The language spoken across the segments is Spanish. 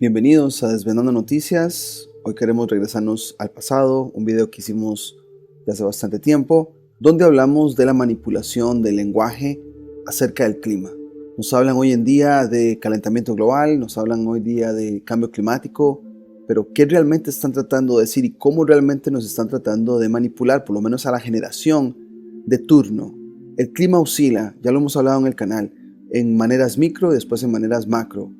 Bienvenidos a Desvendando Noticias. Hoy queremos regresarnos al pasado, un video que hicimos de hace bastante tiempo, donde hablamos de la manipulación del lenguaje acerca del clima. Nos hablan hoy en día de calentamiento global, nos hablan hoy día de cambio climático, pero ¿qué realmente están tratando de decir y cómo realmente nos están tratando de manipular, por lo menos a la generación de turno? El clima oscila, ya lo hemos hablado en el canal, en maneras micro y después en maneras macro.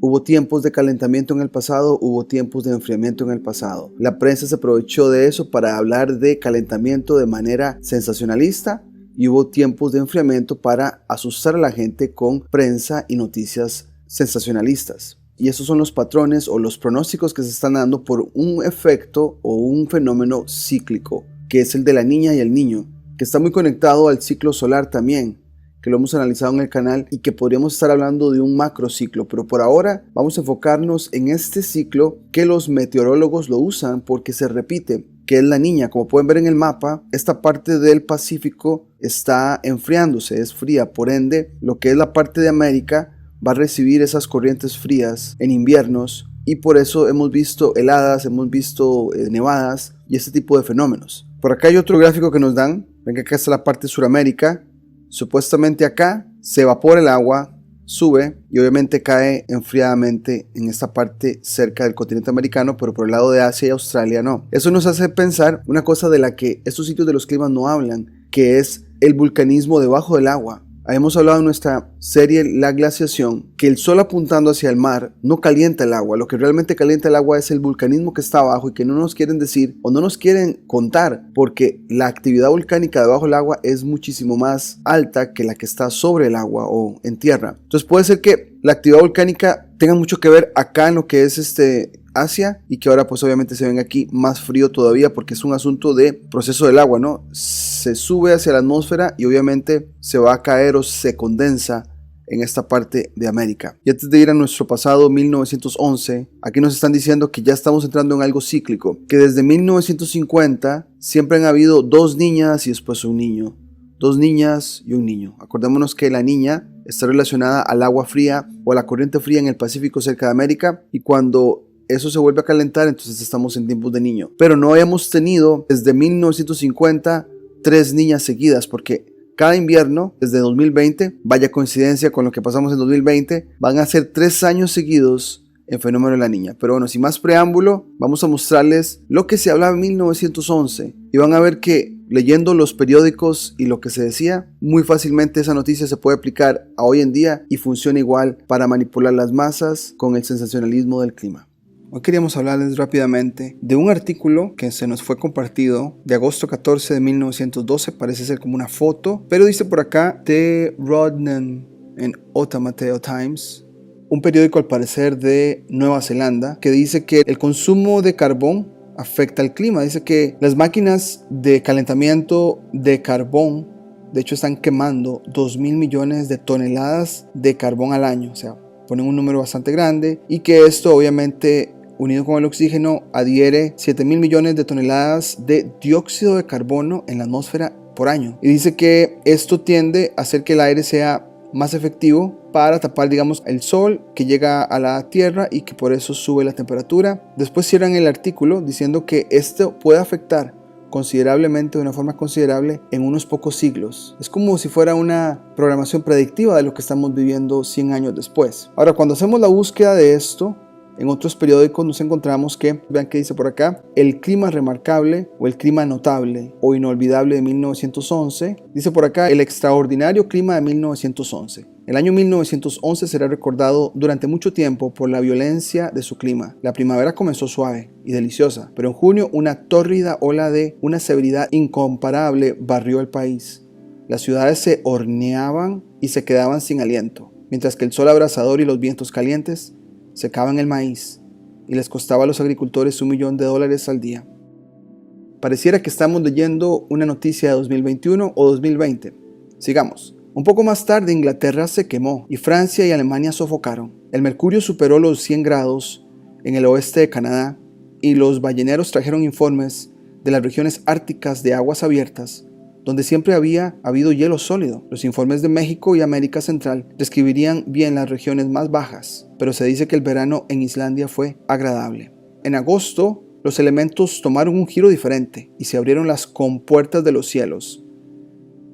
Hubo tiempos de calentamiento en el pasado, hubo tiempos de enfriamiento en el pasado. La prensa se aprovechó de eso para hablar de calentamiento de manera sensacionalista y hubo tiempos de enfriamiento para asustar a la gente con prensa y noticias sensacionalistas. Y esos son los patrones o los pronósticos que se están dando por un efecto o un fenómeno cíclico, que es el de la niña y el niño, que está muy conectado al ciclo solar también, que lo hemos analizado en el canal y que podríamos estar hablando de un macrociclo, pero por ahora vamos a enfocarnos en este ciclo que los meteorólogos lo usan porque se repite, que es la niña. Como pueden ver en el mapa, esta parte del Pacífico está enfriándose, es fría, por ende lo que es la parte de América va a recibir esas corrientes frías en inviernos y por eso hemos visto heladas, hemos visto nevadas y este tipo de fenómenos. Por acá hay otro gráfico que nos dan, ven que acá está la parte de Sudamérica. Supuestamente acá se evapora el agua, sube y obviamente cae enfriadamente en esta parte cerca del continente americano, pero por el lado de Asia y Australia no. Eso nos hace pensar una cosa de la que estos sitios de los climas no hablan, que es el vulcanismo debajo del agua. Hemos hablado en nuestra serie La Glaciación que el sol apuntando hacia el mar no calienta el agua. Lo que realmente calienta el agua es el vulcanismo que está abajo y que no nos quieren decir o no nos quieren contar porque la actividad volcánica debajo del agua es muchísimo más alta que la que está sobre el agua o en tierra. Entonces puede ser que la actividad volcánica tenga mucho que ver acá en lo que es Asia y que ahora pues obviamente se ven aquí más frío todavía porque es un asunto de proceso del agua, ¿no? Se sube hacia la atmósfera y obviamente se va a caer o se condensa en esta parte de América. Y antes de ir a nuestro pasado 1911, aquí nos están diciendo que ya estamos entrando en algo cíclico, que desde 1950 siempre han habido dos niñas y después un niño, dos niñas y un niño. Acordémonos que la niña está relacionada al agua fría o a la corriente fría en el Pacífico cerca de América y cuando eso se vuelve a calentar, entonces estamos en tiempos de niño. Pero no habíamos tenido desde 1950 tres niñas seguidas, porque cada invierno, desde 2020, vaya coincidencia con lo que pasamos en 2020, van a ser 3 años seguidos en fenómeno de la niña. Pero bueno, sin más preámbulo, vamos a mostrarles lo que se hablaba en 1911 y van a ver que leyendo los periódicos y lo que se decía, muy fácilmente esa noticia se puede aplicar a hoy en día y funciona igual para manipular las masas con el sensacionalismo del clima. Hoy queríamos hablarles rápidamente de un artículo que se nos fue compartido de agosto 14 de 1912, parece ser como una foto, pero dice por acá The Rodnan en Otamateo Times, un periódico al parecer de Nueva Zelanda, que dice que el consumo de carbón afecta al clima. Dice que las máquinas de calentamiento de carbón, de hecho están quemando 2.000 millones de toneladas de carbón al año, o sea, ponen un número bastante grande y que esto obviamente unido con el oxígeno, adhiere 7.000 millones de toneladas de dióxido de carbono en la atmósfera por año. Y dice que esto tiende a hacer que el aire sea más efectivo para tapar, digamos, el sol que llega a la tierra y que por eso sube la temperatura. Después cierran el artículo diciendo que esto puede afectar considerablemente, de una forma considerable, en unos pocos siglos. Es como si fuera una programación predictiva de lo que estamos viviendo 100 años después. Ahora, cuando hacemos la búsqueda de esto, en otros periódicos nos encontramos que, vean que dice por acá, el clima remarcable o el clima notable o inolvidable de 1911. Dice por acá, el extraordinario clima de 1911. El año 1911 será recordado durante mucho tiempo por la violencia de su clima. La primavera comenzó suave y deliciosa, pero en junio una tórrida ola de una severidad incomparable barrió el país. Las ciudades se horneaban y se quedaban sin aliento, mientras que el sol abrasador y los vientos calientes secaban el maíz y les costaba a los agricultores $1 millón al día. Pareciera que estamos leyendo una noticia de 2021 o 2020. Sigamos. Un poco más tarde Inglaterra se quemó y Francia y Alemania sofocaron. El mercurio superó los 100 grados en el oeste de Canadá y los balleneros trajeron informes de las regiones árticas de aguas abiertas donde siempre había habido hielo sólido. Los informes de México y América Central describirían bien las regiones más bajas, pero se dice que el verano en Islandia fue agradable. En agosto, los elementos tomaron un giro diferente y se abrieron las compuertas de los cielos.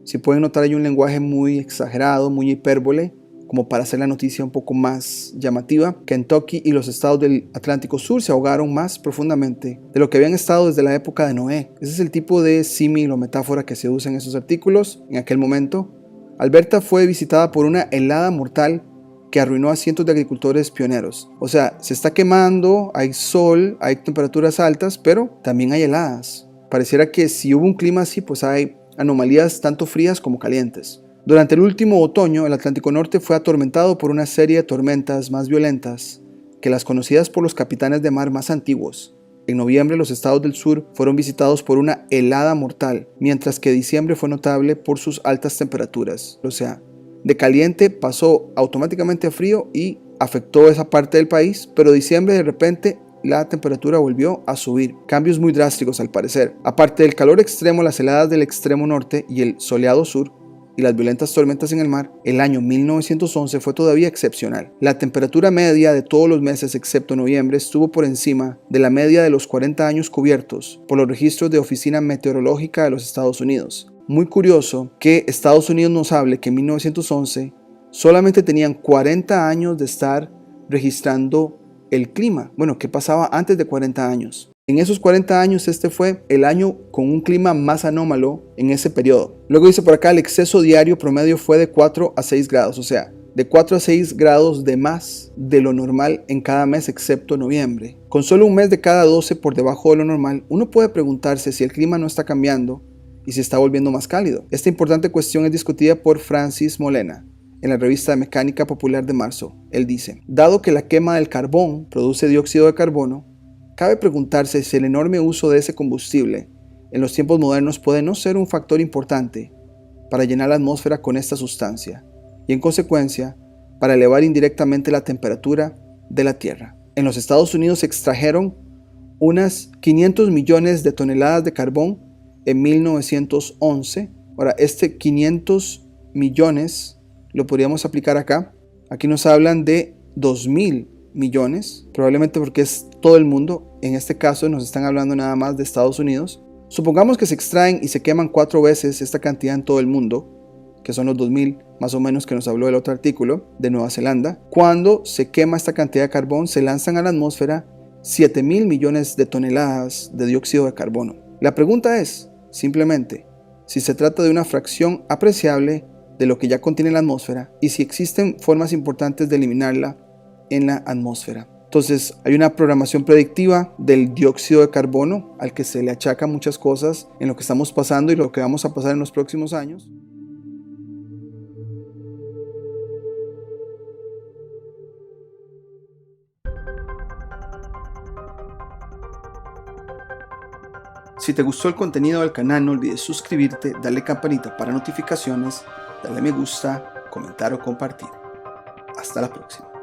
Si pueden notar, hay un lenguaje muy exagerado, muy hipérbole, como para hacer la noticia un poco más llamativa. Kentucky y los estados del Atlántico Sur se ahogaron más profundamente de lo que habían estado desde la época de Noé. Ese es el tipo de símil o metáfora que se usa en esos artículos. En aquel momento, Alberta fue visitada por una helada mortal que arruinó a cientos de agricultores pioneros. O sea, se está quemando, hay sol, hay temperaturas altas, pero también hay heladas. Pareciera que si hubo un clima así, pues hay anomalías tanto frías como calientes. Durante el último otoño, el Atlántico Norte fue atormentado por una serie de tormentas más violentas que las conocidas por los capitanes de mar más antiguos. En noviembre, los estados del sur fueron visitados por una helada mortal, mientras que diciembre fue notable por sus altas temperaturas. O sea, de caliente pasó automáticamente a frío y afectó esa parte del país, pero diciembre de repente la temperatura volvió a subir. Cambios muy drásticos al parecer. Aparte del calor extremo, las heladas del extremo norte y el soleado sur, y las violentas tormentas en el mar, el año 1911 fue todavía excepcional. La temperatura media de todos los meses excepto noviembre estuvo por encima de la media de los 40 años cubiertos por los registros de Oficina Meteorológica de los Estados Unidos. Muy curioso que Estados Unidos nos hable que en 1911 solamente tenían 40 años de estar registrando el clima. Bueno, ¿qué pasaba antes de 40 años? En esos 40 años este fue el año con un clima más anómalo en ese periodo. Luego dice por acá, el exceso diario promedio fue de 4 a 6 grados, o sea, de 4 a 6 grados de más de lo normal en cada mes excepto noviembre. Con solo un mes de cada 12 por debajo de lo normal, uno puede preguntarse si el clima no está cambiando y se está volviendo más cálido. Esta importante cuestión es discutida por Francis Molena en la revista de Mecánica Popular de marzo. Él dice, dado que la quema del carbón produce dióxido de carbono, cabe preguntarse si el enorme uso de ese combustible en los tiempos modernos puede no ser un factor importante para llenar la atmósfera con esta sustancia y en consecuencia para elevar indirectamente la temperatura de la Tierra. En los Estados Unidos se extrajeron unas 500 millones de toneladas de carbón en 1911. Ahora, este 500 millones lo podríamos aplicar acá. Aquí nos hablan de 2.000 millones, probablemente porque es todo el mundo. En este caso nos están hablando nada más de Estados Unidos. Supongamos que se extraen y se queman 4 veces esta cantidad en todo el mundo, que son los 2.000 más o menos que nos habló el otro artículo de Nueva Zelanda. Cuando se quema esta cantidad de carbón, se lanzan a la atmósfera 7.000 millones de toneladas de dióxido de carbono. La pregunta es, simplemente, si se trata de una fracción apreciable de lo que ya contiene la atmósfera y si existen formas importantes de eliminarla en la atmósfera. Entonces hay una programación predictiva del dióxido de carbono al que se le achaca muchas cosas en lo que estamos pasando y lo que vamos a pasar en los próximos años. Si te gustó el contenido del canal, no olvides suscribirte, darle campanita para notificaciones, darle me gusta, comentar o compartir. Hasta la próxima.